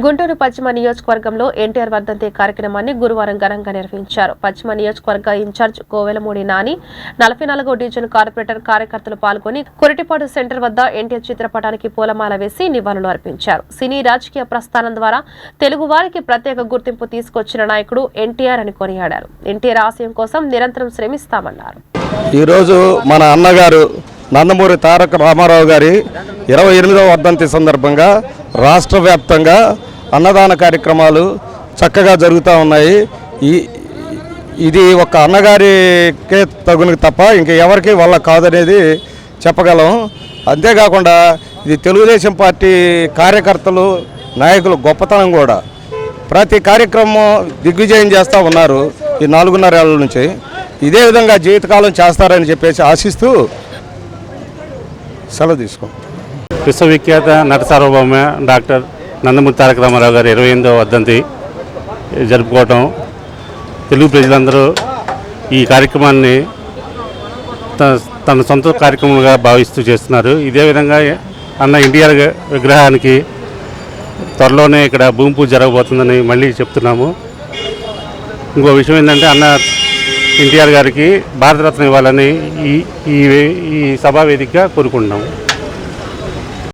గుంటూరు పశ్చిమ నియోజకవర్గంలో ఎన్టీఆర్ వర్ధంతి కార్యక్రమాన్ని గురువారం ఘనంగా నిర్వహించారు. పశ్చిమ నియోజకవర్గ ఇన్ఛార్జ్ కోవెలమూడి నాని, 44వ డివిజన్ కార్పొరేటర్ కార్యకర్తలు పాల్గొని కొరటిపాడు సెంటర్ వద్ద ఎన్టీఆర్ చిత్రపటానికి పూలమాల వేసి నివాళులు అర్పించారు. సినీ రాజకీయ ప్రస్థానం ద్వారా తెలుగు వారికి ప్రత్యేక గుర్తింపు తీసుకొచ్చిన నాయకుడు ఎన్టీఆర్ అని కొనియాడారు. ఎన్టీఆర్ ఆశయం కోసం నిరంతరం శ్రమిస్తామన్నారు. ఈ రోజు మన అన్నగారు నందమూరి తారక రామారావు గారి 28వ వర్ధంతి సందర్భంగా రాష్ట్ర వ్యాప్తంగా అన్నదాన కార్యక్రమాలు చక్కగా జరుగుతూ ఉన్నాయి. ఇది ఒక అన్నగారికే తగునకు తప్ప ఇంక ఎవరికి వల్ల కాదనేది చెప్పగలం. అంతేకాకుండా ఇది తెలుగుదేశం పార్టీ కార్యకర్తలు నాయకులు గొప్పతనం కూడా. ప్రతి కార్యక్రమం దిగ్విజయం చేస్తూ ఉన్నారు ఈ 4.5 ఏళ్ల నుంచి. ఇదే విధంగా జీవితకాలం చేస్తారని చెప్పేసి ఆశిస్తూ సెలవు తీసుకో. విశ్వవిఖ్యాత నట సార్వభౌమ డాక్టర్ నందమూరి తారక రామారావు గారి 28వ వర్ధంతి జరుపుకోవటం, తెలుగు ప్రజలందరూ ఈ కార్యక్రమాన్ని తన సొంత కార్యక్రమంగా భావిస్తూ చేస్తున్నారు. ఇదే విధంగా అన్న ఎన్టీఆర్ విగ్రహానికి త్వరలోనే ఇక్కడ భూమి పూజ జరగబోతుందని మళ్ళీ చెప్తున్నాము. ఇంకో విషయం ఏంటంటే అన్న ఎన్టీఆర్ గారికి భారతరత్న ఇవ్వాలని ఈ సభా వేదికగా కోరుకుంటున్నాము.